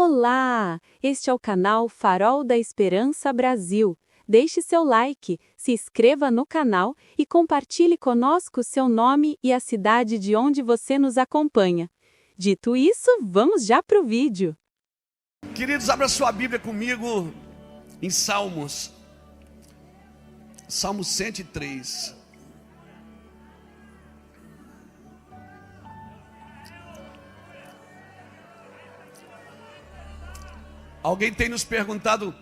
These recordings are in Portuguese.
Olá! Este é o canal Farol da Esperança Brasil. Deixe seu like, se inscreva no canal e compartilhe conosco seu nome e a cidade de onde você nos acompanha. Dito isso, vamos já para o vídeo. Queridos, abra sua Bíblia comigo em Salmos. Salmo 103. Alguém tem nos perguntado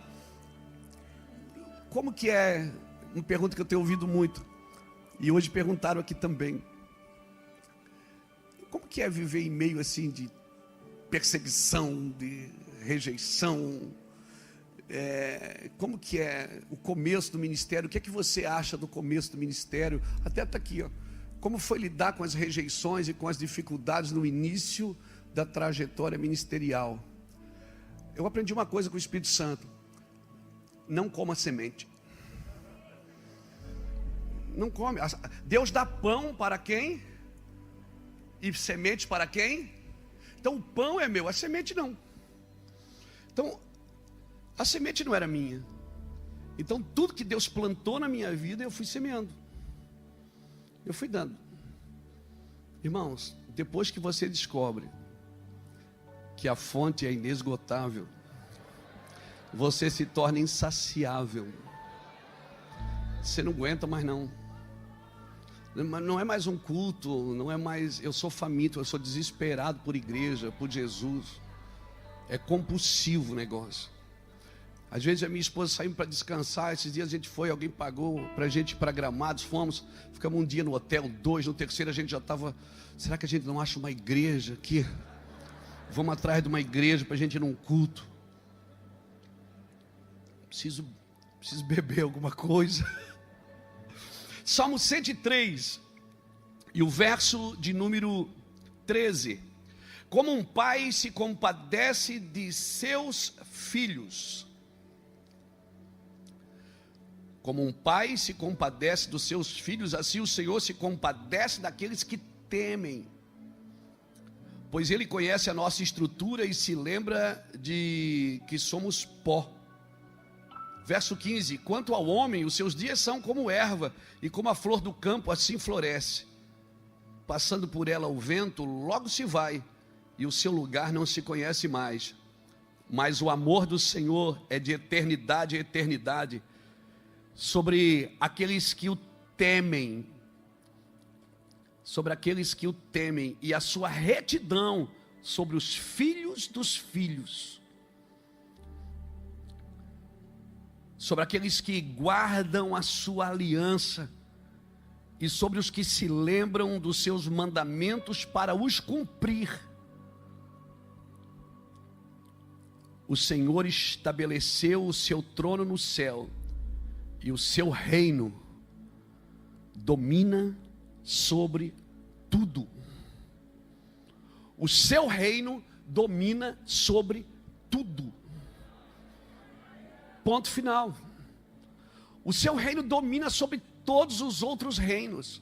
como que é, uma pergunta que eu tenho ouvido muito, e hoje perguntaram aqui também, como que é viver em meio assim de perseguição, de rejeição, como que é o começo do ministério, o que é que você acha do começo do ministério, até está aqui, ó, como foi lidar com as rejeições e com as dificuldades no início da trajetória ministerial. Eu aprendi uma coisa com o Espírito Santo: não coma semente. Não come. Deus dá pão para quem? E semente para quem? Então o pão é meu, a semente não. Então a semente não era minha. Então tudo que Deus plantou na minha vida eu fui semeando. Eu fui dando. Irmãos, depois que você descobre que a fonte é inesgotável, você se torna insaciável. Você não aguenta mais não. Não é mais um culto, não é mais eu sou faminto, eu sou desesperado por igreja, por Jesus. É compulsivo o negócio. Às vezes a minha esposa saiu para descansar, esses dias a gente foi, alguém pagou para a gente ir para Gramados, fomos, ficamos um dia no hotel, 2, no terceiro a gente já estava, será que a gente não acha uma igreja aqui? Vamos atrás de uma igreja para a gente ir num culto. Preciso beber alguma coisa. Salmo 103, e o verso de número 13. Como um pai se compadece de seus filhos. Como um pai se compadece dos seus filhos, assim o Senhor se compadece daqueles que temem. Pois Ele conhece a nossa estrutura e se lembra de que somos pó. Verso 15: quanto ao homem, os seus dias são como erva, e como a flor do campo, assim floresce. Passando por ela o vento, logo se vai, e o seu lugar não se conhece mais. Mas o amor do Senhor é de eternidade a eternidade, sobre aqueles que o temem. Sobre aqueles que o temem, e a sua retidão sobre os filhos dos filhos, sobre aqueles que guardam a sua aliança, e sobre os que se lembram dos seus mandamentos para os cumprir. O Senhor estabeleceu o seu trono no céu, e o seu reino domina sobre tudo. O seu reino domina sobre tudo. Ponto final. O seu reino domina sobre todos os outros reinos.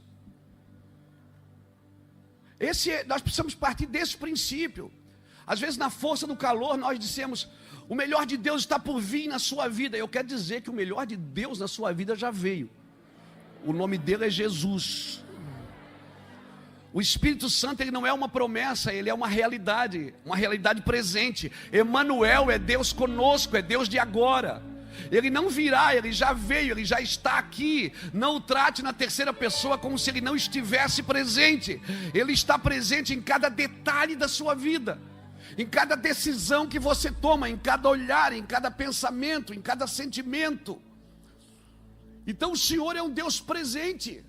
Nós precisamos partir desse princípio. Às vezes na força do calor nós dissemos: o melhor de Deus está por vir na sua vida. Eu quero dizer que o melhor de Deus na sua vida já veio. O nome dele é Jesus. O Espírito Santo, ele não é uma promessa, ele é uma realidade presente. Emanuel é Deus conosco, é Deus de agora. Ele não virá, ele já veio, ele já está aqui. Não o trate na terceira pessoa como se ele não estivesse presente. Ele está presente em cada detalhe da sua vida, em cada decisão que você toma, em cada olhar, em cada pensamento, em cada sentimento. Então o Senhor é um Deus presente.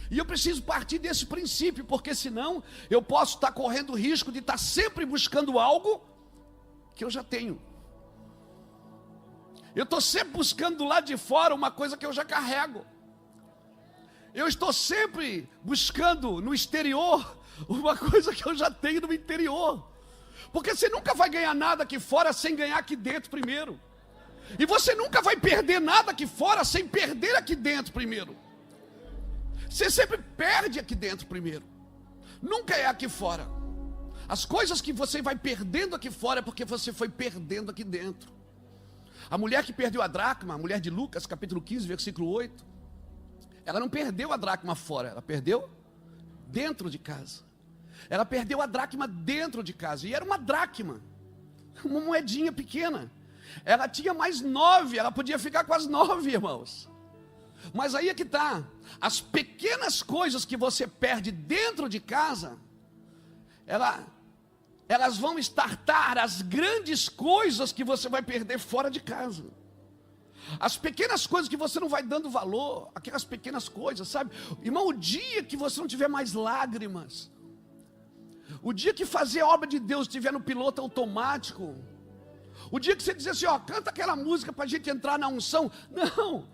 E eu preciso partir desse princípio, porque senão eu posso estar correndo o risco de estar sempre buscando algo que eu já tenho. Eu estou sempre buscando do lado de fora uma coisa que eu já carrego. Eu estou sempre buscando no exterior uma coisa que eu já tenho no interior. Porque você nunca vai ganhar nada aqui fora sem ganhar aqui dentro primeiro. E você nunca vai perder nada aqui fora sem perder aqui dentro primeiro. Você sempre perde aqui dentro primeiro. Nunca é aqui fora. As coisas que você vai perdendo aqui fora é porque você foi perdendo aqui dentro. A mulher que perdeu a dracma, a mulher de Lucas, capítulo 15, versículo 8, ela não perdeu a dracma fora, ela perdeu dentro de casa. Ela perdeu a dracma dentro de casa, e era uma dracma, uma moedinha pequena. Ela tinha mais 9, ela podia ficar com as 9, irmãos. Mas aí é que está, as pequenas coisas que você perde dentro de casa, elas vão estartar as grandes coisas que você vai perder fora de casa. As pequenas coisas que você não vai dando valor, aquelas pequenas coisas, sabe? Irmão, o dia que você não tiver mais lágrimas, o dia que fazer a obra de Deus estiver no piloto automático, o dia que você dizer assim, ó, canta aquela música para a gente entrar na unção, não,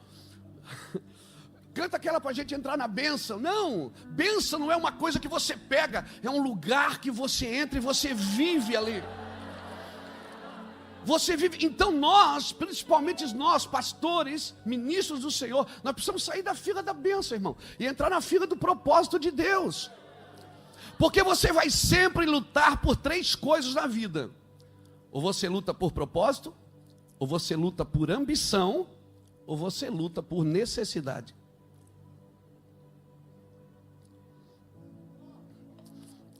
canta aquela para a gente entrar na bênção, não, bênção não é uma coisa que você pega, é um lugar que você entra e você vive ali. Você vive, então nós, principalmente nós, pastores, ministros do Senhor, nós precisamos sair da fila da bênção, irmão, e entrar na fila do propósito de Deus. Porque você vai sempre lutar por 3 coisas na vida. Ou você luta por propósito, ou você luta por ambição, ou você luta por necessidade.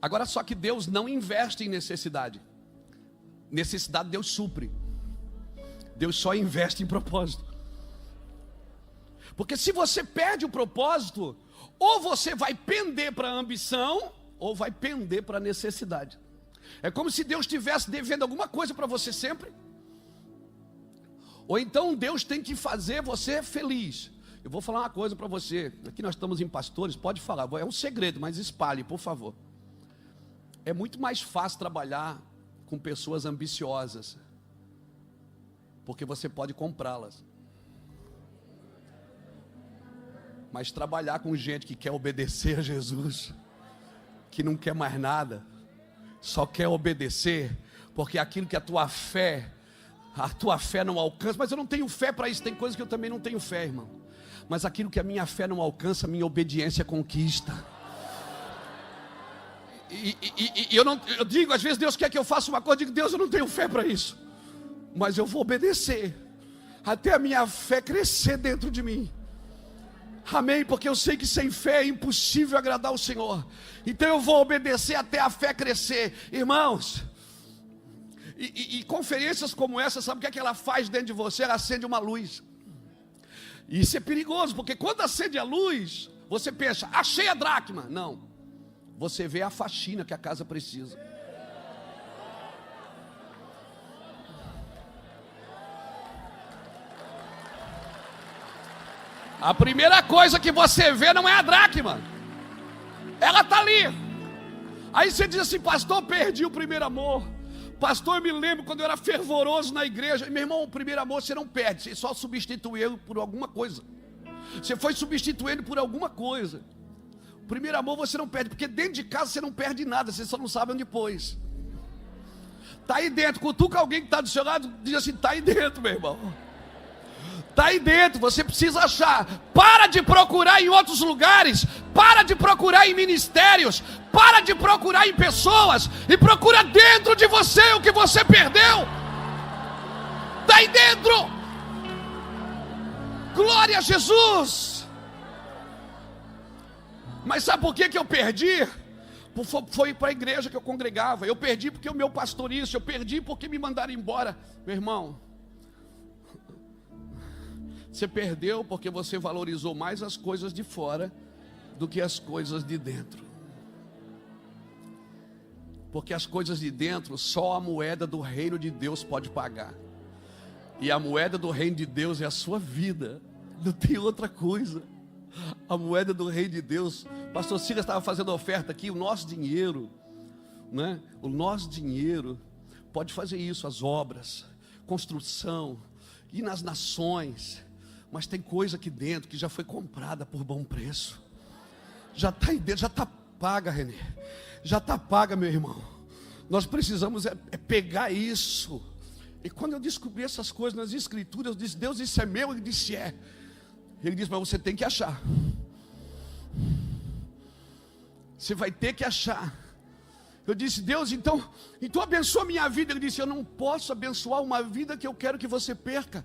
Agora só que Deus não investe em necessidade. Necessidade Deus supre. Deus só investe em propósito. Porque se você perde o propósito, ou você vai pender para a ambição, ou vai pender para a necessidade. É como se Deus estivesse devendo alguma coisa para você sempre. Ou então Deus tem que fazer você feliz. Eu vou falar uma coisa para você. Aqui nós estamos em pastores, pode falar. É um segredo, mas espalhe, por favor. É muito mais fácil trabalhar com pessoas ambiciosas, porque você pode comprá-las. Mas trabalhar com gente que quer obedecer a Jesus, que não quer mais nada, só quer obedecer, porque aquilo que a tua fé não alcança, mas eu não tenho fé para isso, tem coisas que eu também não tenho fé, irmão, mas aquilo que a minha fé não alcança, a minha obediência conquista. Eu digo, às vezes Deus quer que eu faça uma coisa, eu digo, Deus, eu não tenho fé para isso, mas eu vou obedecer, até a minha fé crescer dentro de mim. Amém, porque eu sei que sem fé é impossível agradar o Senhor, então eu vou obedecer até a fé crescer, irmãos. E conferências como essa, sabe o que é que ela faz dentro de você? Ela acende uma luz. E isso é perigoso, porque quando acende a luz, você pensa, achei a dracma. Não, você vê a faxina que a casa precisa. A primeira coisa que você vê não é a dracma, ela está ali. Aí você diz assim, pastor, perdi o primeiro amor. Pastor, eu me lembro quando eu era fervoroso na igreja. Meu irmão, o primeiro amor você não perde, você só substituiu por alguma coisa. Você foi substituindo por alguma coisa. O primeiro amor você não perde, porque dentro de casa você não perde nada, você só não sabe onde pôs. Está aí dentro, cutuca alguém que está do seu lado, diz assim, está aí dentro, meu irmão. Está aí dentro, você precisa achar. Para de procurar em outros lugares, para de procurar em ministérios, para de procurar em pessoas, e procura dentro de você o que você perdeu. Está aí dentro. Glória a Jesus. Mas sabe por que eu perdi? Foi para a igreja que eu congregava. Eu perdi porque o meu pastor isso, eu perdi porque me mandaram embora. Meu irmão, você perdeu porque você valorizou mais as coisas de fora do que as coisas de dentro. Porque as coisas de dentro só a moeda do reino de Deus pode pagar. E a moeda do reino de Deus é a sua vida. Não tem outra coisa. A moeda do reino de Deus. Pastor Silas estava fazendo oferta aqui. O nosso dinheiro, né? O nosso dinheiro pode fazer isso, as obras, construção, ir nas nações. Mas tem coisa aqui dentro que já foi comprada por bom preço. Já está aí dentro, já está paga, Renê. Já está paga, meu irmão. Nós precisamos pegar isso. E quando eu descobri essas coisas nas escrituras, eu disse, Deus, isso é meu? Ele disse, é. Ele disse, mas você tem que achar. Você vai ter que achar. Eu disse: Deus, então abençoa a minha vida. Ele disse: eu não posso abençoar uma vida que eu quero que você perca.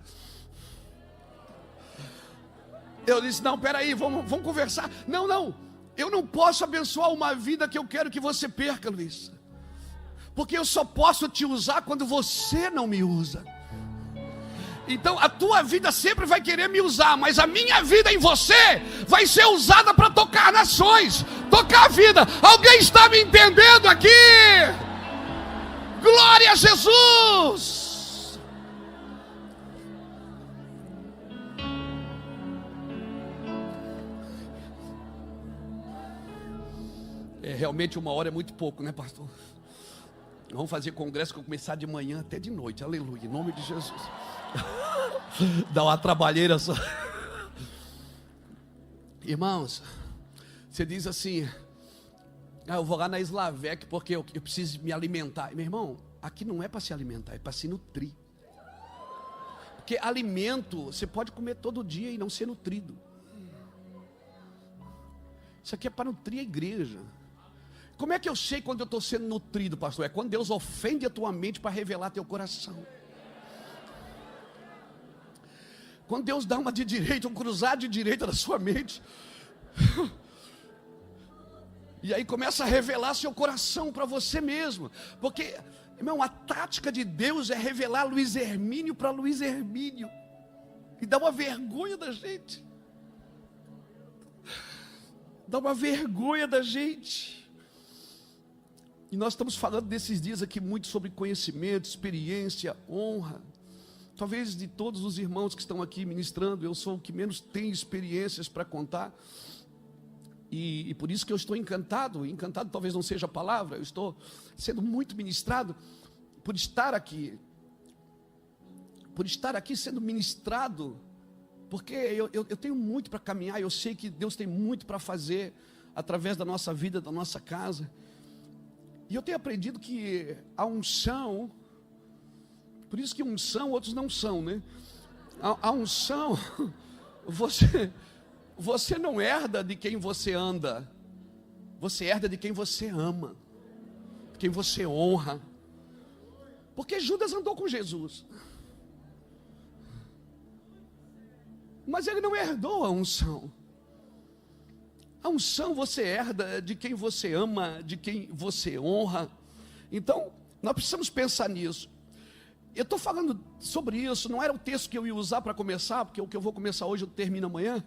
Eu disse: não, peraí, vamos conversar. Não, eu não posso abençoar uma vida que eu quero que você perca, Luiz, porque eu só posso te usar quando você não me usa. Então a tua vida sempre vai querer me usar, mas a minha vida em você vai ser usada para tocar nações, tocar a vida. Alguém está me entendendo aqui? Glória a Jesus! Realmente 1 hora é muito pouco, né, pastor? Vamos fazer congresso que eu começar de manhã até de noite, aleluia, em nome de Jesus. Dá uma trabalheira só. Irmãos, você diz assim: eu vou lá na Slavec porque eu preciso me alimentar. Meu irmão, aqui não é para se alimentar, é para se nutrir. Porque alimento você pode comer todo dia e não ser nutrido. Isso aqui é para nutrir a igreja. Como é que eu sei quando eu estou sendo nutrido, pastor? É quando Deus ofende a tua mente para revelar teu coração. Quando Deus dá uma de direita, um cruzado de direita na sua mente. E aí começa a revelar seu coração para você mesmo. Porque, irmão, a tática de Deus é revelar Luiz Hermínio para Luiz Hermínio. E dá uma vergonha da gente. Dá uma vergonha da gente. E nós estamos falando desses dias aqui muito sobre conhecimento, experiência, honra. Talvez de todos os irmãos que estão aqui ministrando, eu sou o que menos tem experiências para contar. E por isso que eu estou encantado talvez não seja a palavra, eu estou sendo muito ministrado por estar aqui sendo ministrado, porque eu tenho muito para caminhar, eu sei que Deus tem muito para fazer através da nossa vida, da nossa casa. E eu tenho aprendido que a unção, por isso que unção outros não são, né? A unção, você não herda de quem você anda, você herda de quem você ama, de quem você honra. Porque Judas andou com Jesus, mas ele não herdou a unção. A unção você herda de quem você ama, de quem você honra. Então, nós precisamos pensar nisso. Eu estou falando sobre isso, não era o texto que eu ia usar para começar, porque o que eu vou começar hoje eu termino amanhã.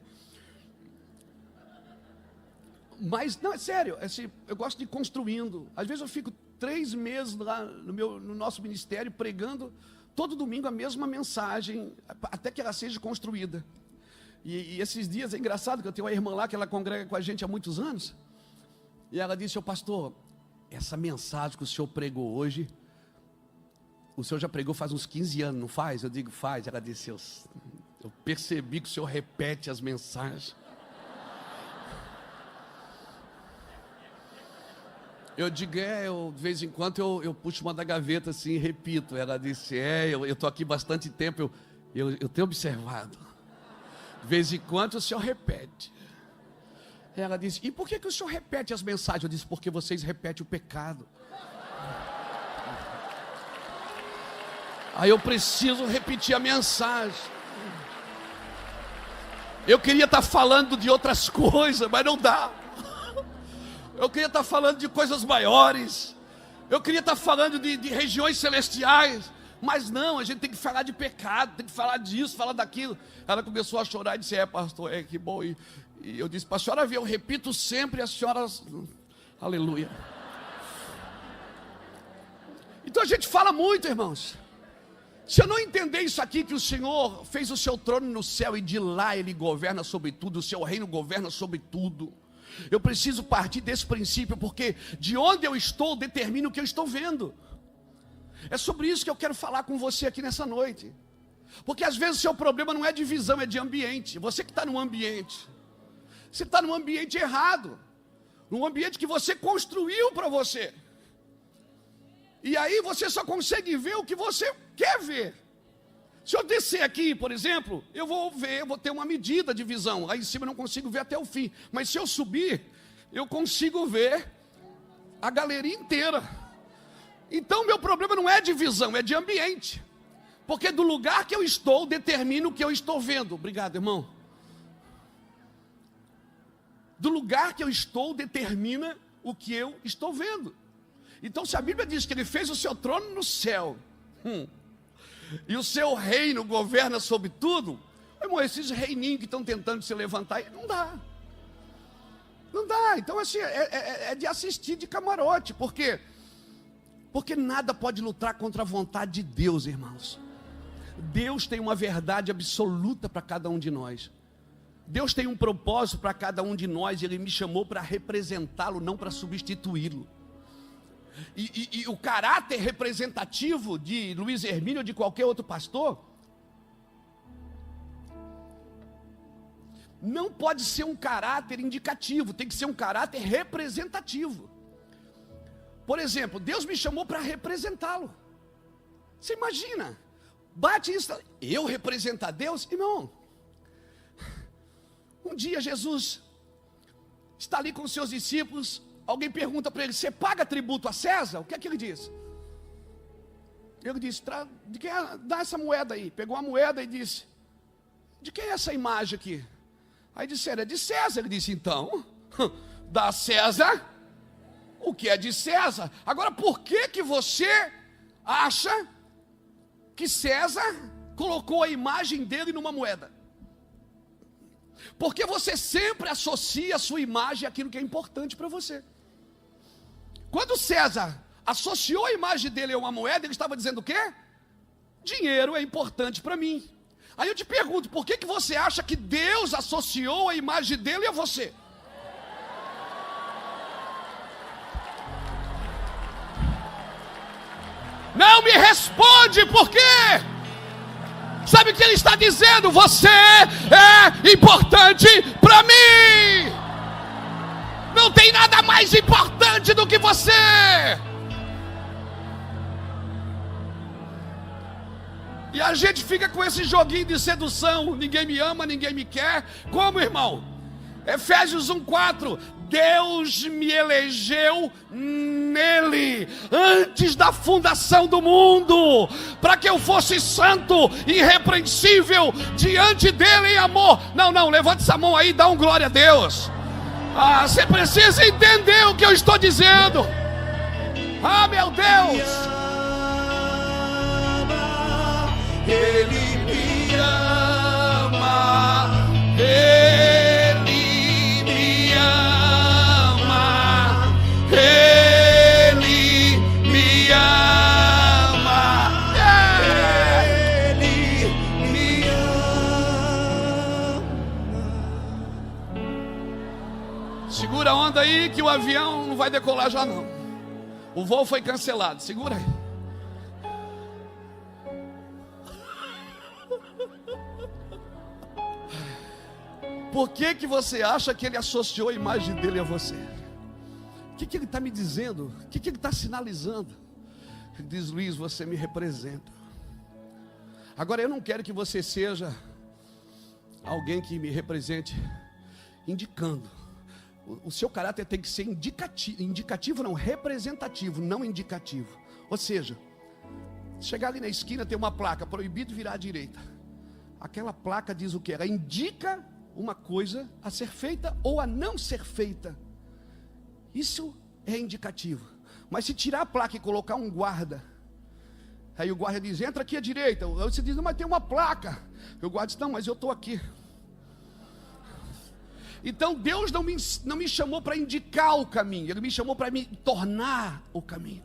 Mas, não, é sério, eu gosto de ir construindo. Às vezes eu fico 3 meses lá no nosso ministério pregando todo domingo a mesma mensagem, até que ela seja construída. E esses dias é engraçado que eu tenho uma irmã lá que ela congrega com a gente há muitos anos. E ela disse: pastor, essa mensagem que o senhor pregou hoje, o senhor já pregou faz uns 15 anos, não faz? Eu digo: faz. Ela disse: eu percebi que o senhor repete as mensagens. Eu digo: de vez em quando eu puxo uma da gaveta assim e repito. Ela disse: eu estou aqui bastante tempo, eu tenho observado. De vez em quando o senhor repete. Ela disse: e por que o senhor repete as mensagens? Eu disse: porque vocês repetem o pecado. Aí eu preciso repetir a mensagem. Eu queria estar falando de outras coisas, mas não dá. Eu queria estar falando de coisas maiores. Eu queria estar falando de regiões celestiais. Mas não, a gente tem que falar de pecado, tem que falar disso, falar daquilo. Ela começou a chorar e disse: pastor, que bom. E eu disse: para a senhora ver, eu repito sempre, a senhora... Aleluia. Então a gente fala muito, irmãos. Se eu não entender isso aqui, que o Senhor fez o seu trono no céu e de lá Ele governa sobre tudo, o seu reino governa sobre tudo, eu preciso partir desse princípio, porque de onde eu estou determina o que eu estou vendo. É sobre isso que eu quero falar com você aqui nessa noite. Porque às vezes o seu problema não é de visão, é de ambiente. Você que está num ambiente, você está num ambiente errado, num ambiente que você construiu para você. E aí você só consegue ver o que você quer ver. Se eu descer aqui, por exemplo, eu vou ter uma medida de visão. Lá em cima eu não consigo ver até o fim. Mas se eu subir, eu consigo ver a galeria inteira. Então meu problema não é de visão, é de ambiente. Porque do lugar que eu estou, determina o que eu estou vendo. Obrigado, irmão. Do lugar que eu estou, determina o que eu estou vendo. Então se a Bíblia diz que ele fez o seu trono no céu, e o seu reino governa sobre tudo, irmão, esses reininhos que estão tentando se levantar, não dá. Não dá. Então assim, é de assistir de camarote. Por quê? Porque nada pode lutar contra a vontade de Deus, irmãos. Deus tem uma verdade absoluta para cada um de nós. Deus tem um propósito para cada um de nós. E Ele me chamou para representá-lo, não para substituí-lo. E o caráter representativo de Luiz Hermínio ou de qualquer outro pastor não pode ser um caráter indicativo, tem que ser um caráter representativo. Por exemplo, Deus me chamou para representá-lo. Você imagina, bate isso, eu representar Deus? Irmão, um dia Jesus está ali com os seus discípulos, alguém pergunta para ele, você paga tributo a César? O que é que ele diz? Ele disse, de quem é? Dá essa moeda aí. Pegou a moeda e disse, de quem é essa imagem aqui? Aí disseram, é de César. Ele disse, então, dá a César o que é de César. Agora, por que você acha que César colocou a imagem dele numa moeda? Porque você sempre associa a sua imagem àquilo que é importante para você. Quando César associou a imagem dele a uma moeda, ele estava dizendo o quê? Dinheiro é importante para mim. Aí eu te pergunto, por que você acha que Deus associou a imagem dele a você? Não me responde, por quê? Sabe o que ele está dizendo? Você é importante para mim. Não tem nada mais importante do que você. E a gente fica com esse joguinho de sedução. Ninguém me ama, ninguém me quer. Como, irmão? Efésios 1:4. Deus me elegeu nele, antes da fundação do mundo, para que eu fosse santo, irrepreensível, diante dele em amor. Não, levante essa mão aí e dá um glória a Deus. Você precisa entender o que eu estou dizendo. Meu Deus. Ele me ama, Ele me ama, Ele me ama, Ele me ama. Segura a onda aí que o avião não vai decolar já não. O voo foi cancelado, segura aí. Por que você acha que ele associou a imagem dele a você? O que ele está me dizendo? O que ele está sinalizando? Ele diz, Luiz, você me representa. Agora eu não quero que você seja alguém que me represente indicando. O seu caráter tem que ser indicativo não, representativo, não indicativo. Ou seja, chegar ali na esquina tem uma placa, proibido virar à direita. Aquela placa diz o que? Ela indica uma coisa a ser feita ou a não ser feita. Isso é indicativo. Mas se tirar a placa e colocar um guarda, aí o guarda diz, entra aqui à direita. Aí você diz, não, mas tem uma placa. O guarda diz, não, mas eu estou aqui. Então Deus não me chamou para indicar o caminho, Ele me chamou para me tornar o caminho.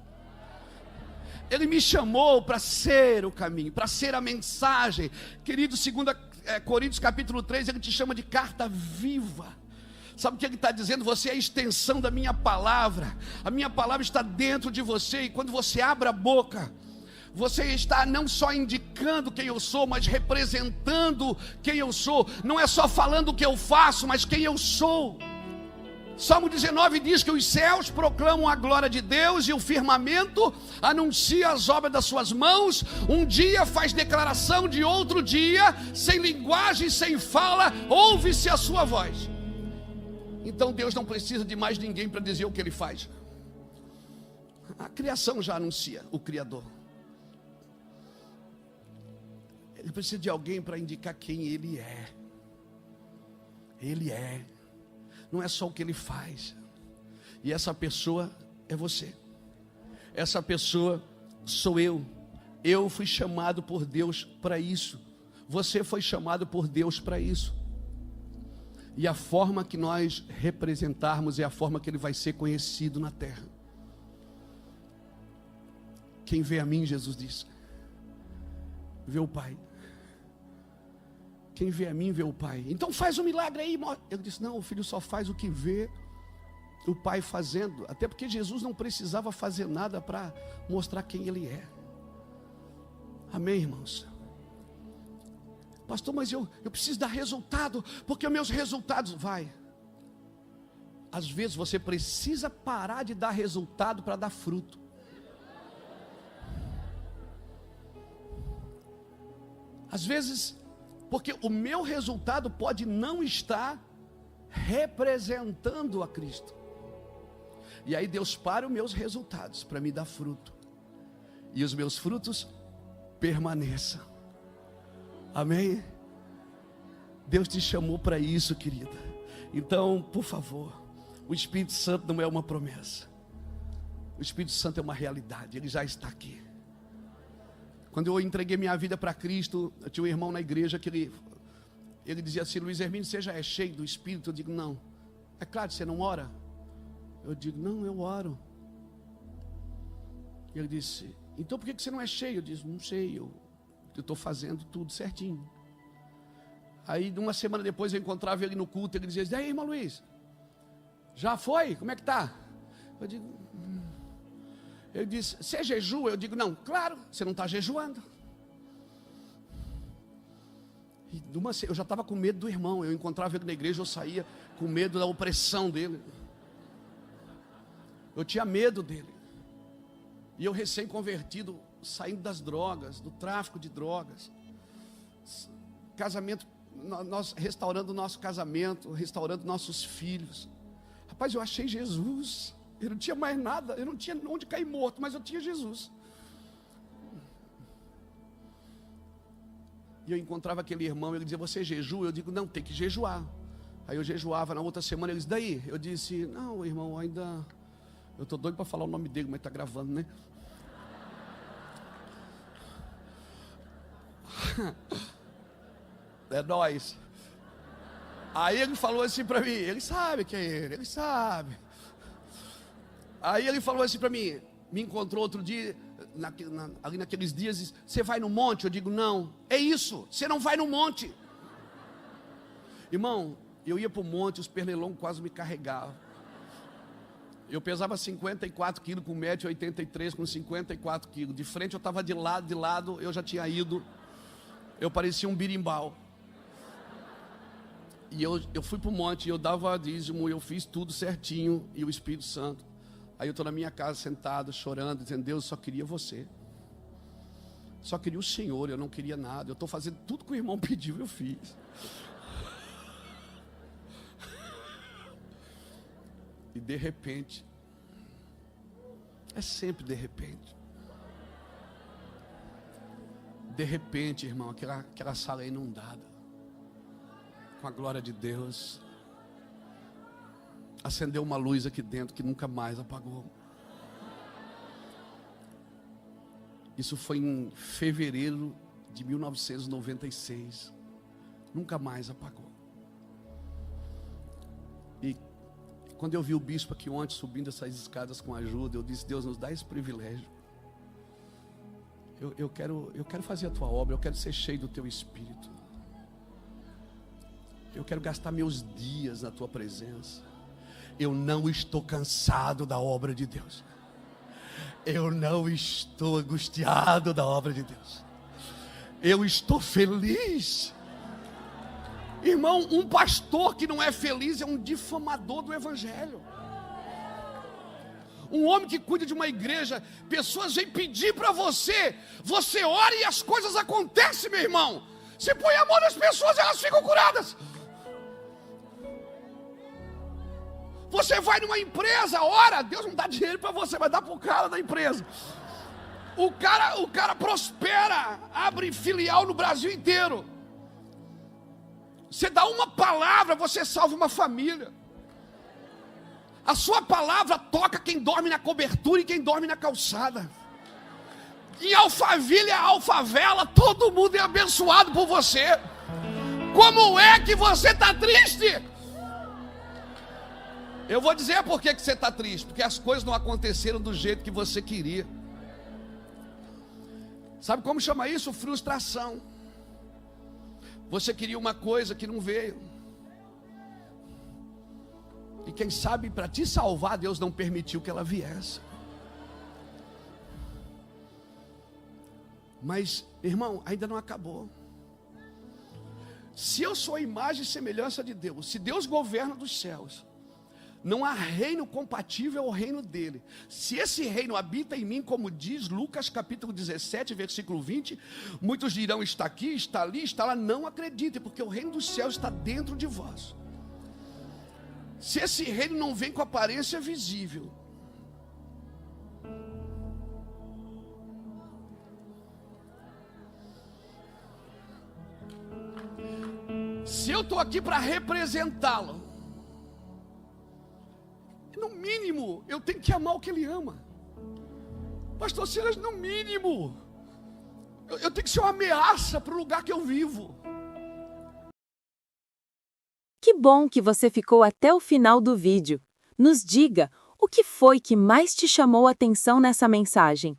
Ele me chamou para ser o caminho, para ser a mensagem. Querido, 2 Coríntios capítulo 3, ele te chama de carta viva. Sabe o que ele está dizendo? Você é a extensão da minha palavra. A minha palavra está dentro de você. E quando você abre a boca, você está não só indicando quem eu sou, mas representando quem eu sou. Não é só falando o que eu faço, mas quem eu sou. Salmo 19 diz que os céus proclamam a glória de Deus e o firmamento anuncia as obras das suas mãos. Um dia faz declaração de outro dia, sem linguagem, sem fala, ouve-se a sua voz. Então Deus não precisa de mais ninguém para dizer o que Ele faz. A criação já anuncia o Criador. Ele precisa de alguém para indicar quem Ele é. Ele é. Não é só o que Ele faz. E essa pessoa é você. Essa pessoa sou eu. Eu fui chamado por Deus para isso. Você foi chamado por Deus para isso. E a forma que nós representarmos é a forma que Ele vai ser conhecido na terra. Quem vê a mim, Jesus disse, vê o Pai. Quem vê a mim, vê o Pai. Então faz um milagre aí. Ele disse, não, o filho só faz o que vê o Pai fazendo. Até porque Jesus não precisava fazer nada para mostrar quem Ele é. Amém, irmãos? Pastor, mas eu preciso dar resultado, porque meus resultados... Vai. Às vezes você precisa parar de dar resultado para dar fruto. Às vezes, porque o meu resultado pode não estar representando a Cristo. E aí Deus para os meus resultados para me dar fruto. E os meus frutos permaneçam. Amém? Deus te chamou para isso, querida. Então, por favor, o Espírito Santo não é uma promessa. O Espírito Santo é uma realidade, Ele já está aqui. Quando eu entreguei minha vida para Cristo, eu tinha um irmão na igreja que ele dizia assim, Luiz Hermínio, você já é cheio do Espírito? Eu digo, não. É claro, você não ora? Eu digo, não, eu oro. Ele disse, então por que você não é cheio? Eu disse, não sei, eu estou fazendo tudo certinho. Aí, uma semana depois, eu encontrava ele no culto, ele dizia, e aí, irmão Luiz, já foi? Como é que está? Eu digo, Ele disse, você jejua? Eu digo, não, claro, você não está jejuando. E eu já estava com medo do irmão, eu encontrava ele na igreja, eu saía com medo da opressão dele. Eu tinha medo dele. E eu recém-convertido, saindo das drogas, do tráfico de drogas. Casamento, nós restaurando o nosso casamento, restaurando nossos filhos. Rapaz, eu achei Jesus. Eu não tinha mais nada, eu não tinha onde cair morto, mas eu tinha Jesus. E eu encontrava aquele irmão, ele dizia, você jejua? Eu digo, não, tem que jejuar. Aí eu jejuava, na outra semana ele disse, daí? Eu disse, não, irmão, ainda... Eu estou doido para falar o nome dele, mas está gravando, né? É nóis. Aí ele falou assim para mim, ele sabe que é ele sabe. Aí ele falou assim para mim, me encontrou outro dia, ali naqueles dias, disse, você vai no monte? Eu digo, não. É isso, você não vai no monte. Irmão, eu ia para o monte, os pernilongos quase me carregavam. Eu pesava 54 quilos, com 1,83 m, com 54 quilos. De frente eu estava de lado eu já tinha ido. Eu parecia um birimbau. E eu fui para o monte, eu dava dízimo, eu fiz tudo certinho, e o Espírito Santo. Aí eu estou na minha casa sentado, chorando, dizendo, Deus, eu só queria você. Só queria o Senhor, eu não queria nada. Eu estou fazendo tudo que o irmão pediu, eu fiz. E de repente, é sempre de repente, irmão, aquela sala inundada, com a glória de Deus, acendeu uma luz aqui dentro que nunca mais apagou. Isso foi em fevereiro de 1996, nunca mais apagou. E quando eu vi o bispo aqui ontem subindo essas escadas com ajuda, eu disse, Deus, nos dá esse privilégio. Eu quero fazer a tua obra, eu quero ser cheio do teu Espírito. Eu quero gastar meus dias na tua presença. Eu não estou cansado da obra de Deus. Eu não estou angustiado da obra de Deus. Eu estou feliz. Irmão, um pastor que não é feliz é um difamador do Evangelho. Um homem que cuida de uma igreja, pessoas vêm pedir para você, você ora e as coisas acontecem, meu irmão. Você põe a mão nas pessoas e elas ficam curadas. Você vai numa empresa, ora, Deus não dá dinheiro para você, vai dar para o cara da empresa. O cara prospera, abre filial no Brasil inteiro. Você dá uma palavra, você salva uma família. A sua palavra toca quem dorme na cobertura e quem dorme na calçada. Em Alphaville, Alfavela, todo mundo é abençoado por você. Como é que você está triste? Eu vou dizer por que você está triste. Porque as coisas não aconteceram do jeito que você queria. Sabe como chama isso? Frustração. Você queria uma coisa que não veio. E quem sabe para te salvar, Deus não permitiu que ela viesse. Mas, irmão, ainda não acabou. Se eu sou a imagem e semelhança de Deus, se Deus governa dos céus, não há reino compatível ao reino dele. Se esse reino habita em mim, como diz Lucas capítulo 17, versículo 20, muitos dirão, está aqui, está ali, está lá. Não acreditem, porque o reino dos céus está dentro de vós. Se esse reino não vem com aparência visível, se eu estou aqui para representá-lo, no mínimo, eu tenho que amar o que ele ama. Pastor Silas, no mínimo, eu tenho que ser uma ameaça para o lugar que eu vivo. Que bom que você ficou até o final do vídeo. Nos diga o que foi que mais te chamou a atenção nessa mensagem.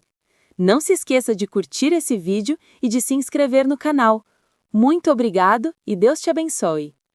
Não se esqueça de curtir esse vídeo e de se inscrever no canal. Muito obrigado e Deus te abençoe.